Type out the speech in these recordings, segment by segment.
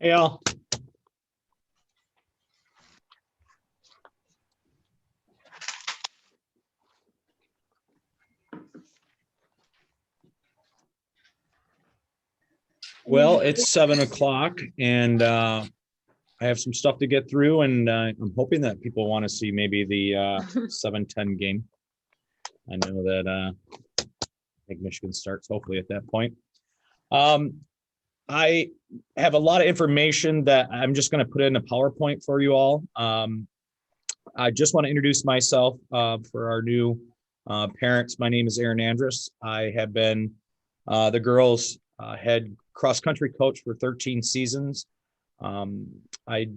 Hey, Al. Well, it's 7 o'clock and I have some stuff to get through, and I'm hoping that people want to see maybe the 7-10 game. I know that I think Michigan starts hopefully at that point. I have a lot of information that I'm just going to put in a PowerPoint for you all. I just want to introduce myself for our new parents. My name is Aaron Andrus. I have been the girls' head cross-country coach for 13 seasons. I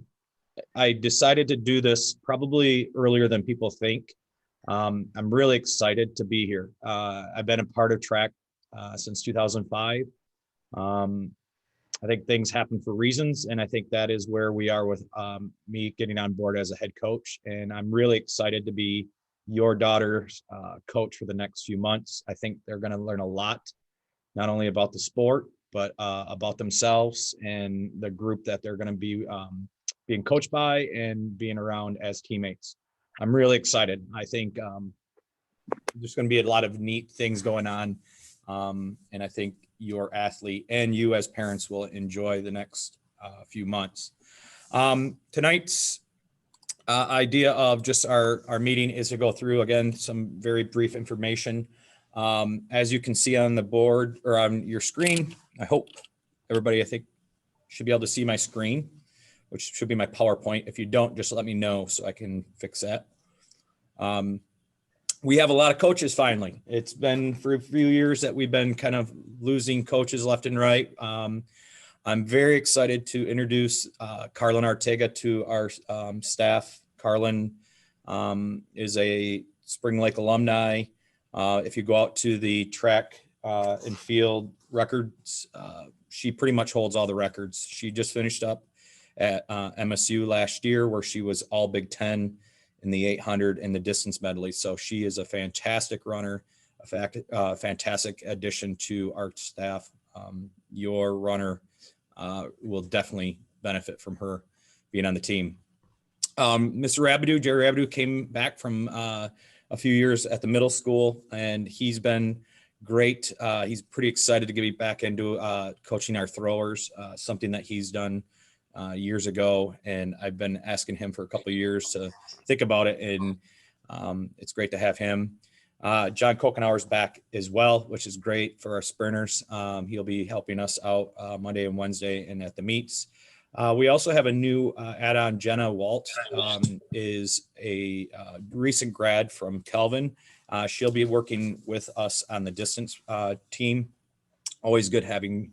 decided to do this probably earlier than people think. I'm really excited to be here. I've been a part of track since 2005. I think things happen for reasons, and I think that is where we are with me getting on board as a head coach. And I'm really excited to be your daughter's coach for the next few months. I think they're going to learn a lot, not only about the sport, but about themselves and the group that they're going to be being coached by and being around as teammates. I'm really excited. I think there's going to be a lot of neat things going on. And I think your athlete and you as parents will enjoy the next few months. Tonight's idea of just our meeting is to go through, again, some very brief information. As you can see on the board or on your screen, I hope everybody, I think, should be able to see my screen, which should be my PowerPoint. If you don't, just let me know so I can fix that. We have a lot of coaches finally. It's been for a few years that we've been kind of losing coaches left and right. I'm very excited to introduce Carlin Ortega to our staff. Carlin is a Spring Lake alumni. If you go out to the track and field records, she pretty much holds all the records. She just finished up at MSU last year, where she was all Big Ten in the 800 and the distance medley. So she is a fantastic runner, a fantastic addition to our staff. Your runner will definitely benefit from her being on the team. Mr. Rabideau, Jerry Rabideau, came back from a few years at the middle school, and he's been great. He's pretty excited to get back into coaching our throwers, something that he's done years ago, and I've been asking him for a couple of years to think about it, and it's great to have him. John Kokenauer's back as well, which is great for our sprinters. He'll be helping us out Monday and Wednesday and at the meets. We also have a new add-on. Jenna Walt is a recent grad from Kelvin. She'll be working with us on the distance team. Always good having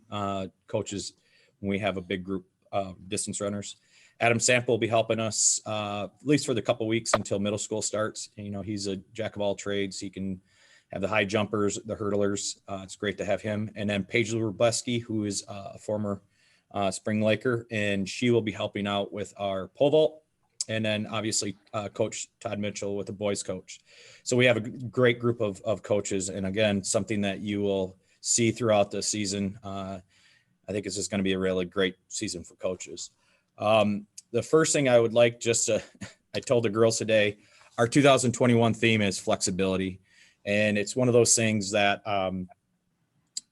coaches when we have a big group distance runners. Adam Sample will be helping us at least for the couple weeks until middle school starts. You know, he's a jack of all trades. He can have the high jumpers, the hurdlers. It's great to have him. And then Paige Lubleski, who is a former Spring Laker, and she will be helping out with our pole vault. And then obviously Coach Todd Mitchell with the boys coach. So we have a great group of coaches. And again, something that you will see throughout the season. I think it's just going to be a really great season for coaches. The first thing I would like I told the girls today, our 2021 theme is flexibility. And it's one of those things that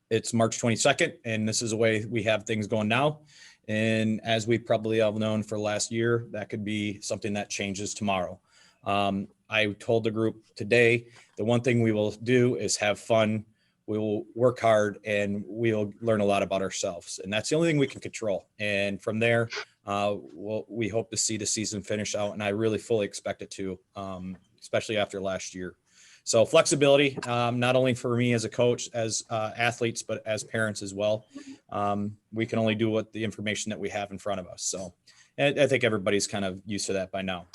it's March 22nd, and this is the way we have things going now. And as we probably all known for last year, that could be something that changes tomorrow. I told the group today, the one thing we will do is have fun. We will work hard, and we'll learn a lot about ourselves. And that's the only thing we can control. And from there, we hope to see the season finish out. And I really fully expect it to, especially after last year. So flexibility, not only for me as a coach, as athletes, but as parents as well. We can only do what the information that we have in front of us. So I think everybody's kind of used to that by now.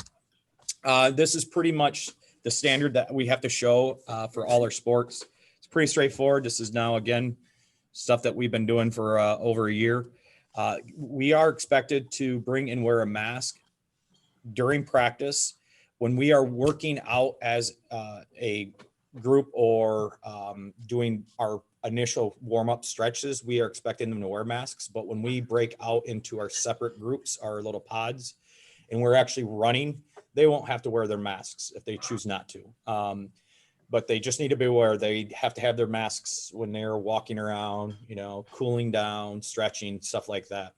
This is pretty much the standard that we have to show for all our sports. It's pretty straightforward. This is now, again, stuff that we've been doing for over a year. We are expected to bring and wear a mask during practice. When we are working out as a group or doing our initial warm-up stretches, we are expecting them to wear masks. But when we break out into our separate groups, our little pods, and we're actually running, they won't have to wear their masks if they choose not to. But they just need to be aware they have to have their masks when they're walking around, cooling down, stretching, stuff like that.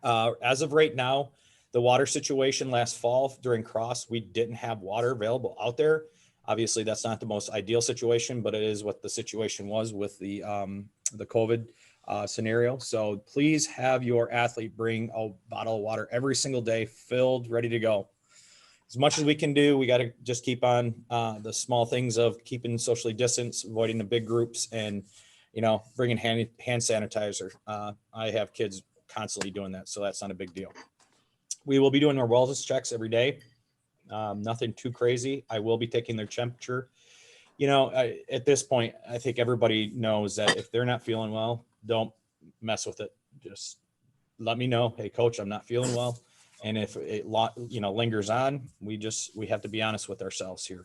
As of right now, the water situation last fall during cross, we didn't have water available out there. Obviously, that's not the most ideal situation, but it is what the situation was with the COVID scenario. So please have your athlete bring a bottle of water every single day, filled, ready to go. As much as we can do, we got to just keep on the small things of keeping socially distanced, avoiding the big groups, and bringing hand sanitizer. I have kids constantly doing that, so that's not a big deal. We will be doing our wellness checks every day. Nothing too crazy. I will be taking their temperature. At this point, I think everybody knows that if they're not feeling well, don't mess with it. Just let me know. Hey, coach, I'm not feeling well. And if it lingers on, we have to be honest with ourselves here.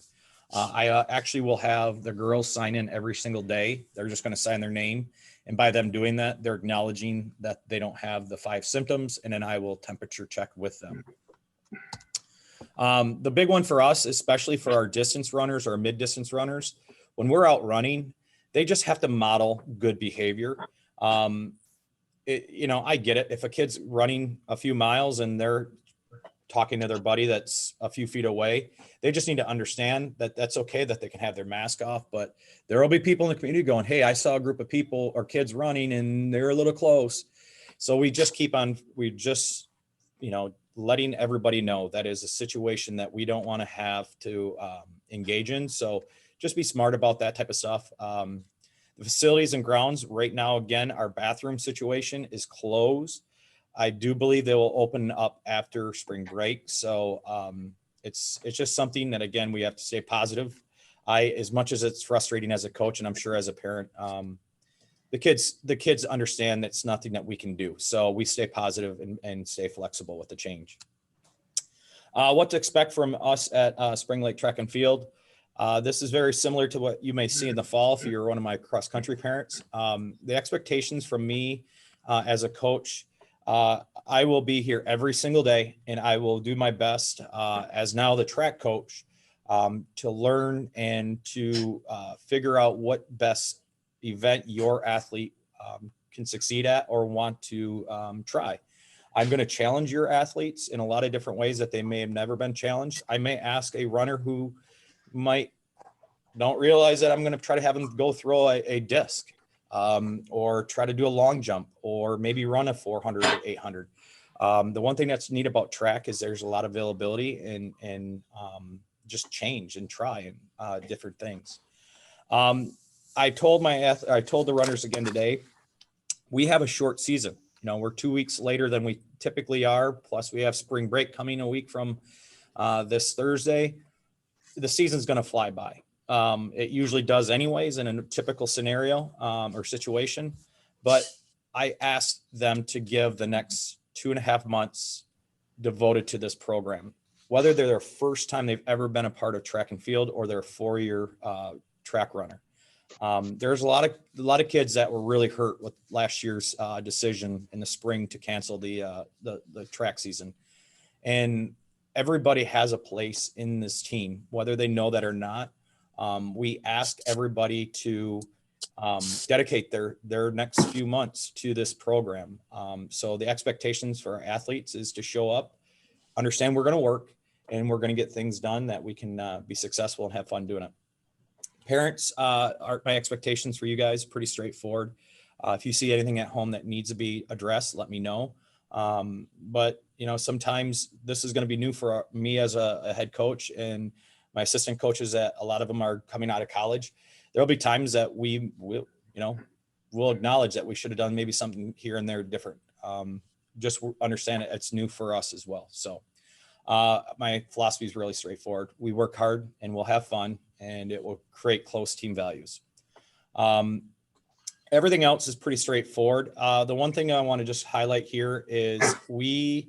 I actually will have the girls sign in every single day. They're just going to sign their name. And by them doing that, they're acknowledging that they don't have the 5 symptoms. And then I will temperature check with them. The big one for us, especially for our distance runners or mid-distance runners, when we're out running, they just have to model good behavior. I get it. If a kid's running a few miles and they're talking to their buddy that's a few feet away, they just need to understand that that's okay, that they can have their mask off. But there will be people in the community going, hey, I saw a group of people or kids running and they're a little close. So we just letting everybody know that is a situation that we don't want to have to engage in. So just be smart about that type of stuff. The facilities and grounds right now, again, our bathroom situation is closed. I do believe they will open up after spring break. So it's just something that, again, we have to stay positive. As much as it's frustrating as a coach, and I'm sure as a parent, the kids understand that's nothing that we can do. So we stay positive and stay flexible with the change. What to expect from us at Spring Lake Track and Field. This is very similar to what you may see in the fall if you're one of my cross country parents. The expectations from me as a coach, I will be here every single day, and I will do my best as now the track coach to learn and to figure out what best event your athlete can succeed at or want to try. I'm going to challenge your athletes in a lot of different ways that they may have never been challenged. I may ask a runner who don't realize that I'm going to try to have them go throw a disc or try to do a long jump or maybe run a 400 or 800. The one thing that's neat about track is there's a lot of availability and just change and try and different things. I told the runners again today, we have a short season. We're 2 weeks later than we typically are. Plus we have spring break coming a week from this Thursday. The season's going to fly by. It usually does anyways in a typical scenario or situation. But I asked them to give the next 2.5 months devoted to this program, whether they're their first time they've ever been a part of track and field or their 4-year track runner. There's a lot of kids that were really hurt with last year's decision in the spring to cancel the track season, and everybody has a place in this team, whether they know that or not. We ask everybody to dedicate their next few months to this program. So the expectations for our athletes is to show up, understand we're going to work, and we're going to get things done that we can be successful and have fun doing it. Parents, my expectations for you guys pretty straightforward. If you see anything at home that needs to be addressed, let me know. But sometimes this is going to be new for me as a head coach and my assistant coaches. That a lot of them are coming out of college. There'll be times that we'll acknowledge that we should have done maybe something here and there different. Just understand it's new for us as well. So my philosophy is really straightforward. We work hard and we'll have fun, and it will create close team values. Everything else is pretty straightforward. The one thing I want to just highlight here is we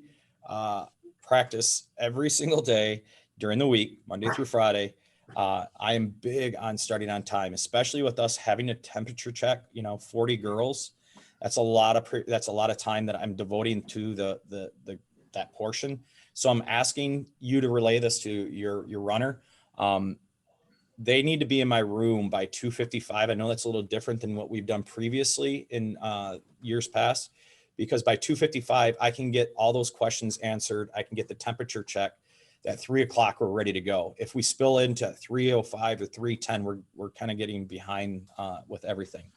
practice every single day during the week, Monday through Friday. I am big on starting on time, especially with us having a temperature check, 40 girls. That's a lot of time that I'm devoting to that portion. So I'm asking you to relay this to your runner. They need to be in my room by 2:55. I know that's a little different than what we've done previously in years past, because by 2:55, I can get all those questions answered. I can get the temperature check. At 3 o'clock, we're ready to go. If we spill into 3:05 or 3:10, we're kind of getting behind with everything.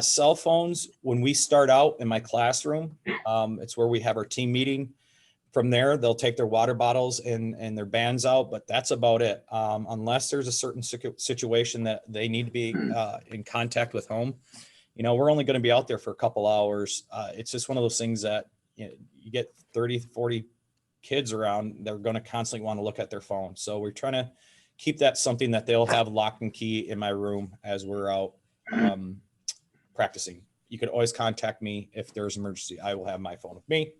Cell phones, when we start out in my classroom, it's where we have our team meeting. From there, they'll take their water bottles and their bands out, but that's about it. Unless there's a certain situation that they need to be in contact with home, we're only going to be out there for a couple hours. It's just one of those things that you get 30, 40 kids around, they're going to constantly want to look at their phone. So we're trying to keep that something that they'll have lock and key in my room as we're out practicing. You can always contact me if there's an emergency. I will have my phone with me.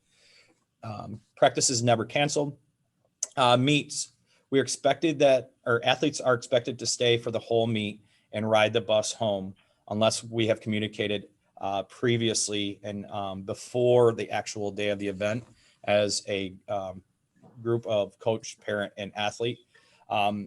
Practice is never canceled. Meets, we're expected that our athletes are expected to stay for the whole meet and ride the bus home unless we have communicated previously and before the actual day of the event as a group of coach, parent, and athlete.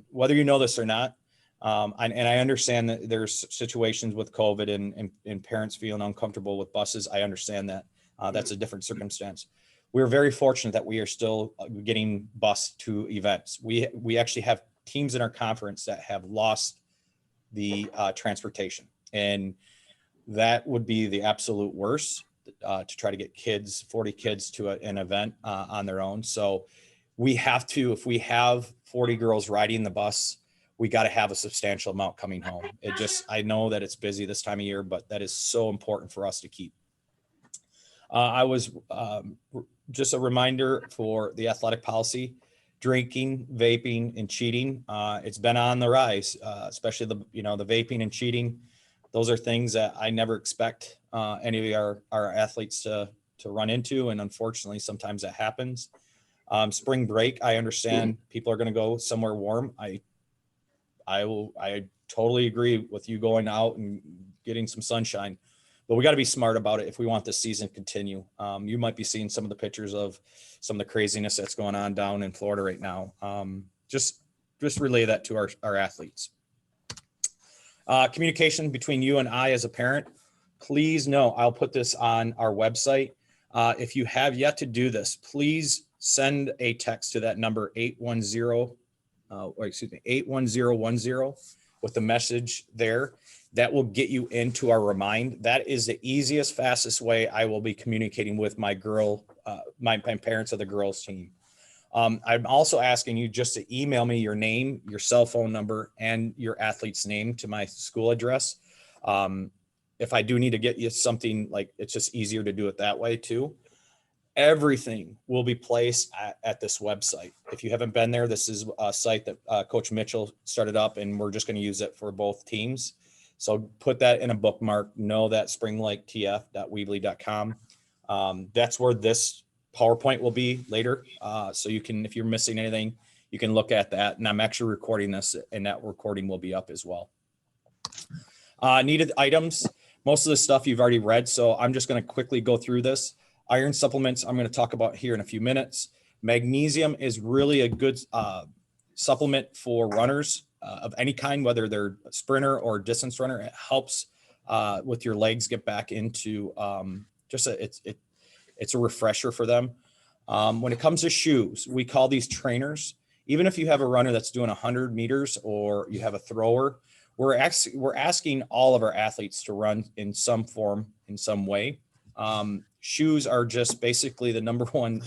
Whether you know this or not, and I understand that there's situations with COVID and parents feeling uncomfortable with buses. I understand that. That's a different circumstance. We're very fortunate that we are still getting bused to events. We actually have teams in our conference that have lost the transportation, and that would be the absolute worst to try to get 40 kids to an event on their own. So we have to, if we have 40 girls riding the bus, we got to have a substantial amount coming home. I know that it's busy this time of year, but that is so important for us to keep. Just a reminder for the athletic policy, drinking, vaping, and cheating. It's been on the rise, especially the vaping and cheating. Those are things that I never expect any of our athletes to run into. And unfortunately, sometimes that happens. Spring break, I understand people are going to go somewhere warm. I totally agree with you going out and getting some sunshine, but we got to be smart about it if we want this season to continue. You might be seeing some of the pictures of some of the craziness that's going on down in Florida right now. Just relay that to our athletes. Communication between you and I as a parent, please know, I'll put this on our website. If you have yet to do this, please send a text to that number 810 with the message there. That will get you into our Remind. That is the easiest, fastest way I will be communicating with my parents of the girls team. I'm also asking you just to email me your name, your cell phone number, and your athlete's name to my school address. If I do need to get you something, like, it's just easier to do it that way too. Everything will be placed at this website. If you haven't been there, this is a site that Coach Mitchell started up, and we're just going to use it for both teams. So put that in a bookmark. Know that springlakeTF.weebly.com. That's where this PowerPoint will be later. So you can, if you're missing anything, you can look at that. And I'm actually recording this, and that recording will be up as well. Needed items. Most of the stuff you've already read, so I'm just going to quickly go through this. Iron supplements, I'm going to talk about here in a few minutes. Magnesium is really a good supplement for runners of any kind, whether they're a sprinter or a distance runner. It helps with your legs get back into it's a refresher for them. When it comes to shoes, we call these trainers. Even if you have a runner that's doing 100 meters or you have a thrower, we're asking all of our athletes to run in some form, in some way. Shoes are just basically the number one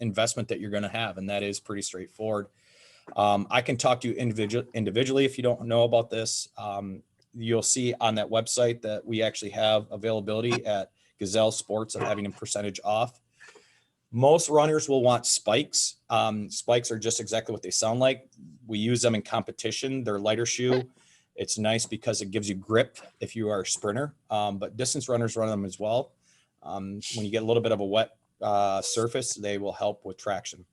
investment that you're going to have, and that is pretty straightforward. I can talk to you individually if you don't know about this. You'll see on that website that we actually have availability at Gazelle Sports of having a percentage off. Most runners will want spikes. Spikes are just exactly what they sound like. We use them in competition. They're lighter shoe. It's nice because it gives you grip if you are a sprinter, but distance runners run them as well. When you get a little bit of a wet surface, they will help with traction.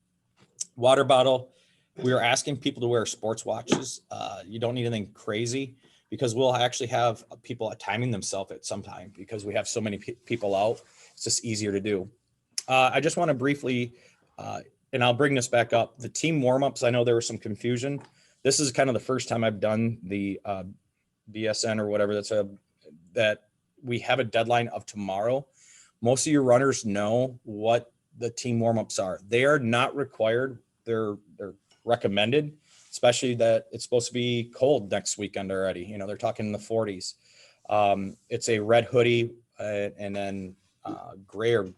Water bottle, We are asking people to wear sports watches. You don't need anything crazy because we'll actually have people timing themselves at some time because we have so many people out. It's just easier to do. I just want to briefly, and I'll bring this back up, the team warmups. I know there was some confusion. This is kind of the first time I've done the BSN or whatever that we have a deadline of tomorrow. Most of your runners know what the team warmups are. They are not required. They're recommended, especially that it's supposed to be cold next weekend already. You know, they're talking in the 40s. It's a red hoodie and then gray or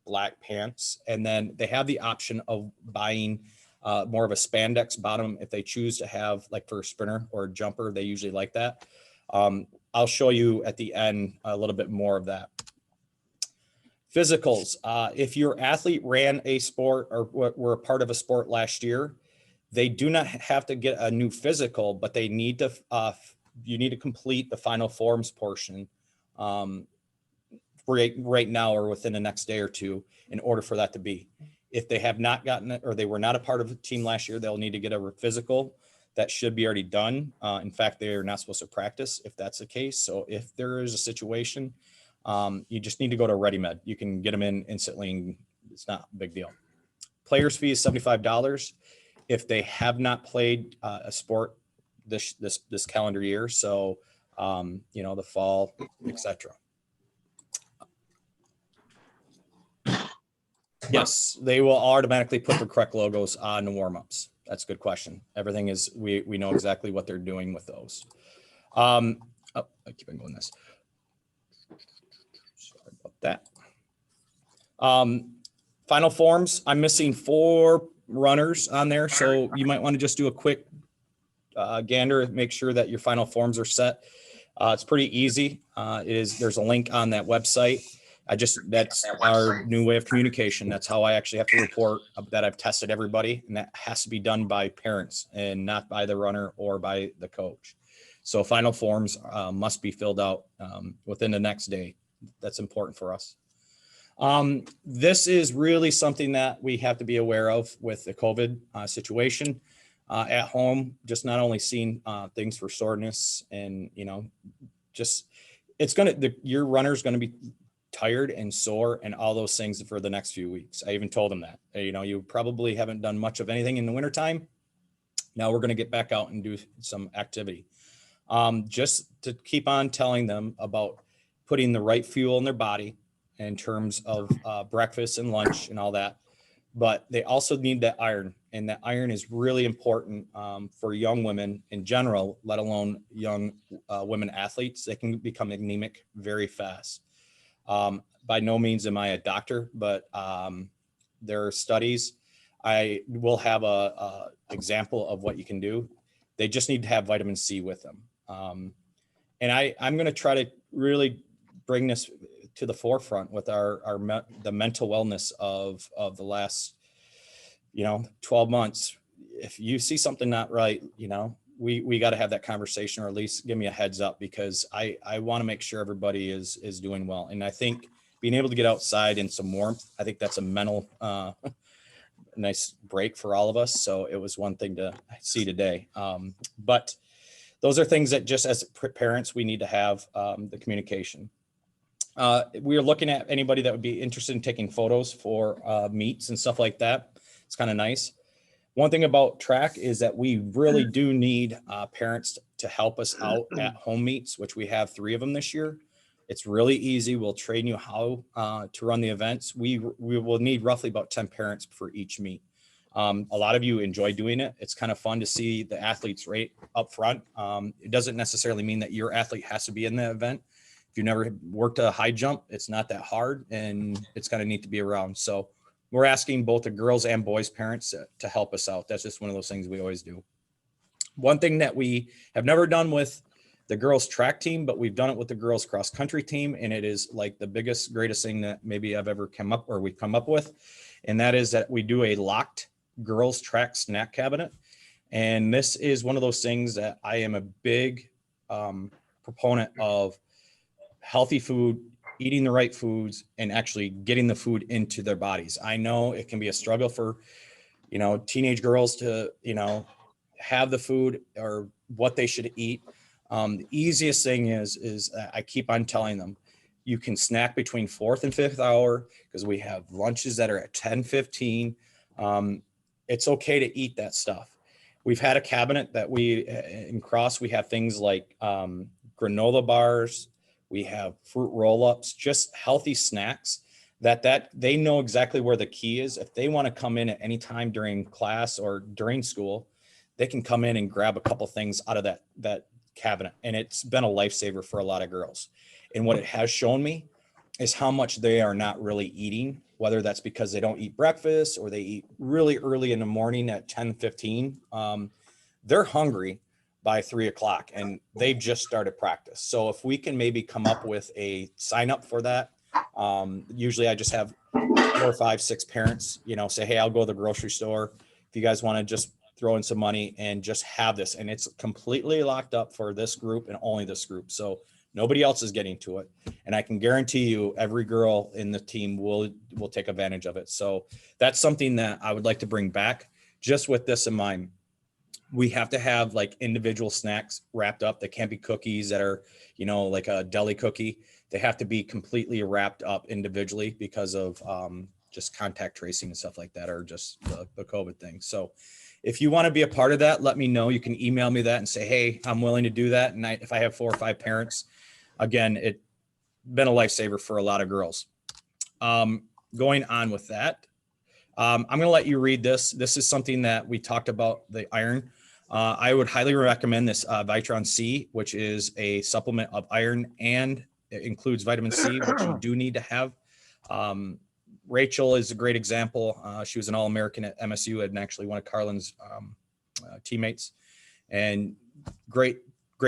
black pants. And then they have the option of buying more of a spandex bottom if they choose to have, like for a sprinter or a jumper, they usually like that. I'll show you at the end a little bit more of that. Physicals. If your athlete ran a sport or were a part of a sport last year, they do not have to get a new physical, but they need to, you need to complete the final forms portion right now or within the next day or two in order for that to be. If they have not gotten it or they were not a part of the team last year, they'll need to get a physical. That should be already done. In fact, they are not supposed to practice if that's the case. So if there is a situation, you just need to go to ReadyMed. You can get them in instantly and it's not a big deal. Players fee is $75 if they have not played a sport this calendar year. So, you know, the fall, etc. Yes, they will automatically put the correct logos on the warm-ups. That's a good question. Everything is, we know exactly what they're doing with those. Oh, I keep on going this. Sorry about that. Final forms, I'm missing 4 runners on there. So you might want to just do a quick gander, make sure that your final forms are set. It's pretty easy. There's a link on that website. That's our new way of communication. That's how I actually have to report that I've tested everybody, and that has to be done by parents and not by the runner or by the coach. So final forms must be filled out within the next day. That's important for us. This is really something that we have to be aware of with the COVID situation at home, just not only seeing things for soreness and, you know, just your runner's going to be tired and sore and all those things for the next few weeks. I even told them that, you know, you probably haven't done much of anything in the wintertime. Now we're going to get back out and do some activity. Just to keep on telling them about putting the right fuel in their body in terms of breakfast and lunch and all that. But they also need that iron, and that iron is really important for young women in general, let alone young women athletes. They can become anemic very fast. By no means am I a doctor, but there are studies. I will have a example of what you can do. They just need to have vitamin C with them. And I'm going to try to really bring this to the forefront with the mental wellness of the last, 12 months. If you see something not right, we got to have that conversation, or at least give me a heads up, because I want to make sure everybody is doing well. And I think being able to get outside in some warmth, I think that's a mental, nice break for all of us. So it was one thing to see today. But those are things that just as parents, we need to have the communication. We are looking at anybody that would be interested in taking photos for meets and stuff like that. It's kind of nice. One thing about track is that we really do need parents to help us out at home meets, which we have 3 of them this year. It's really easy. We'll train you how to run the events. We will need roughly about 10 parents for each meet. A lot of you enjoy doing it. It's kind of fun to see the athletes right up front. It doesn't necessarily mean that your athlete has to be in the event. If you never worked a high jump, it's not that hard, and it's kind of neat to be around. So we're asking both the girls and boys parents to help us out. That's just one of those things we always do. One thing that we have never done with the girls track team, but we've done it with the girls cross country team. And it is like the biggest, greatest thing that maybe I've ever we've come up with. And that is that we do a locked girls track snack cabinet. And this is one of those things that I am a big proponent of: healthy food, eating the right foods, and actually getting the food into their bodies. I know it can be a struggle for teenage girls to, have the food or what they should eat. The easiest thing is I keep on telling them, you can snack between 4th and 5th hour because we have lunches that are at 10:15. It's okay to eat that stuff. We've had a cabinet that in Cross, we have things like granola bars, we have fruit roll-ups, just healthy snacks that they know exactly where the key is. If they want to come in at any time during class or during school, they can come in and grab a couple things out of that cabinet. And it's been a lifesaver for a lot of girls. And what it has shown me is how much they are not really eating, whether that's because they don't eat breakfast or they eat really early in the morning at 10:15. They're hungry by 3 o'clock and they've just started practice. So if we can maybe come up with a sign up for that, usually I just have 4, 5, 6 parents, say, hey, I'll go to the grocery store. If you guys want to just throw in some money and just have this, and it's completely locked up for this group and only this group. So nobody else is getting to it. And I can guarantee you every girl in the team will take advantage of it. So that's something that I would like to bring back, just with this in mind. We have to have like individual snacks wrapped up. They can't be cookies that are, like a deli cookie. They have to be completely wrapped up individually because of just contact tracing and stuff like that, or just the COVID thing. So if you want to be a part of that, let me know. You can email me that and say, hey, I'm willing to do that. And if I have 4 or 5 parents, again, it's been a lifesaver for a lot of girls. Going on with that, I'm going to let you read this. This is something that we talked about, the iron. I would highly recommend this Vitron C, which is a supplement of iron, and it includes vitamin C, which you do need to have. Rachel is a great example. She was an All-American at MSU and actually one of Carlin's teammates. And great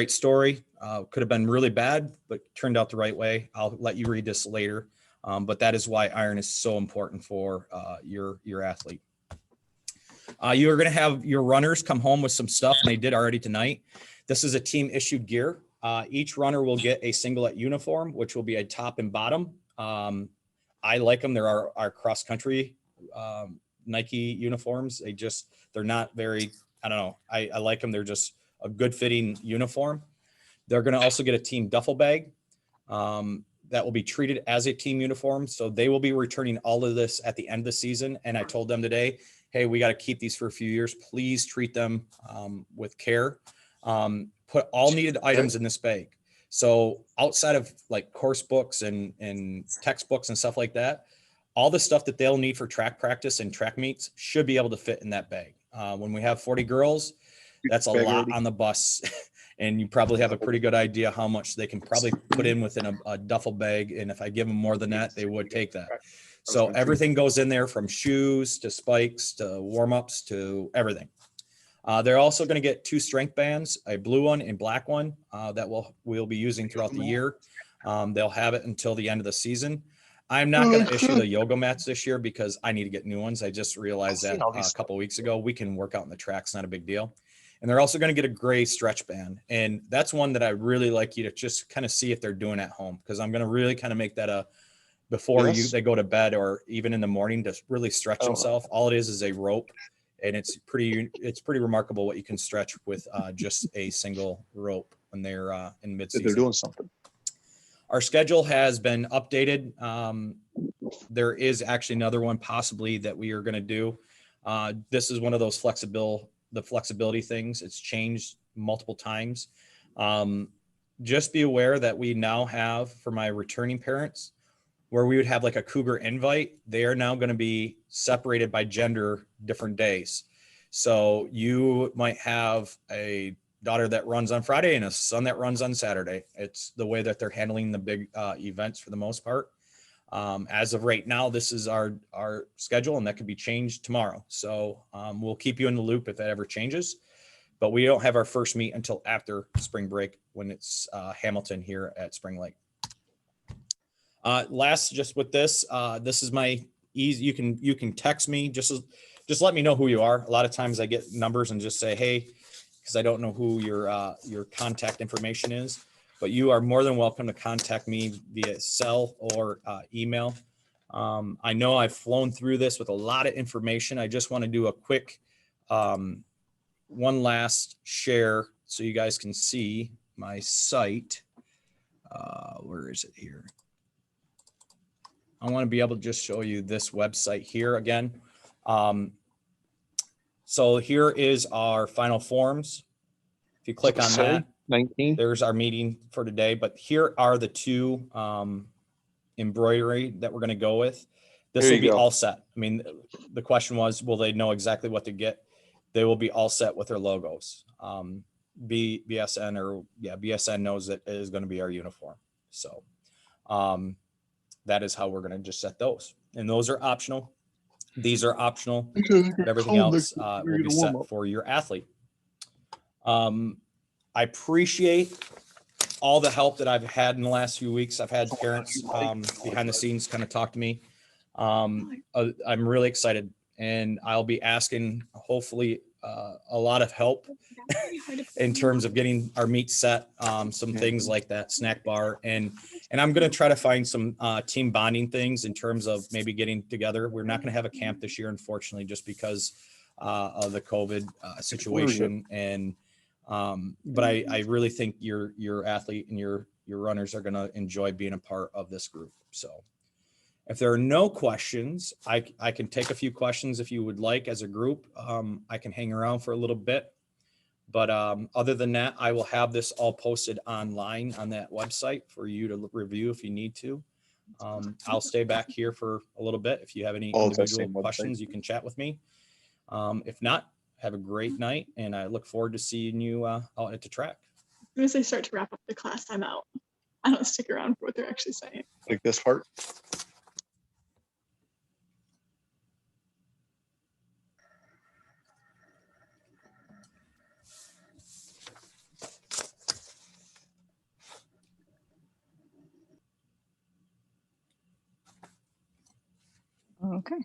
story. Could have been really bad, but turned out the right way. I'll let you read this later. But that is why iron is so important for your athlete. You are going to have your runners come home with some stuff, and they did already tonight. This is a team issued gear. Each runner will get a singlet uniform, which will be a top and bottom. I like them. They're our cross country Nike uniforms. They're not very, I don't know. I like them. They're just a good fitting uniform. They're going to also get a team duffel bag that will be treated as a team uniform. So they will be returning all of this at the end of the season. And I told them today, hey, we got to keep these for a few years. Please treat them with care. Put all needed items in this bag. So outside of like course books and textbooks and stuff like that, all the stuff that they'll need for track practice and track meets should be able to fit in that bag. When we have 40 girls, that's a lot on the bus. And you probably have a pretty good idea how much they can probably put in within a duffel bag. And if I give them more than that, they would take that. So everything goes in there, from shoes to spikes to warm-ups to everything. They're also going to get 2 strength bands, a blue one and black one that we'll be using throughout the year. They'll have it until the end of the season. I'm not going to issue the yoga mats this year because I need to get new ones. I just realized that a couple of weeks ago. We can work out in the track. It's not a big deal. And they're also going to get a gray stretch band. And that's one that I really like you to just kind of see if they're doing at home, because I'm going to really kind of make that before they go to bed or even in the morning to really stretch themselves. All it is a rope. And it's pretty remarkable what you can stretch with just a single rope when they're in mid-season. They're doing something. Our schedule has been updated. There is actually another one possibly that we are going to do. This is one of those flexibility things. It's changed multiple times. Just be aware that we now have, for my returning parents, where we would have like a Cougar invite, they are now going to be separated by gender different days. So you might have a daughter that runs on Friday and a son that runs on Saturday. It's the way that they're handling the big events for the most part. As of right now, this is our schedule, and that could be changed tomorrow. So we'll keep you in the loop if that ever changes. But we don't have our first meet until after spring break, when it's Hamilton here at Spring Lake. Last, just with this is my easy. You can text me. Just let me know who you are. A lot of times I get numbers and just say, hey, because I don't know who your contact information is. But you are more than welcome to contact me via cell or email. I know I've flown through this with a lot of information. I just want to do a quick one last share so you guys can see my site. Where is it here? I want to be able to just show you this website here again. So here is our final forms. If you click on that, 19. there's our meeting for today. But here are the two embroidery that we're going to go with. This There will you be go. all set. I mean, the question was, will they know exactly what to get? They will be all set with their logos. BSN knows that it is going to be our uniform. So that is how we're going to just set those. And those are optional. These are optional. But everything else will be set for your athlete. I appreciate all the help that I've had in the last few weeks. I've had parents behind the scenes kind of talk to me. I'm really excited, and I'll be asking hopefully a lot of help in terms of getting our meet set, some things like that snack bar, and I'm going to try to find some team bonding things in terms of maybe getting together. We're not going to have a camp this year, unfortunately, just because of the COVID situation. And but I really think your athlete and your runners are going to enjoy being a part of this group. So if there are no questions, I can take a few questions if you would like as a group. I can hang around for a little bit. But other than that, I will have this all posted online on that website for you to review if you need to. I'll stay back here for a little bit. If you have any individual questions, you can chat with me. If not, have a great night, and I look forward to seeing you out at the track. As soon as they start to wrap up the class, I'm out. I don't stick around for what they're actually saying. Like this part. Okay.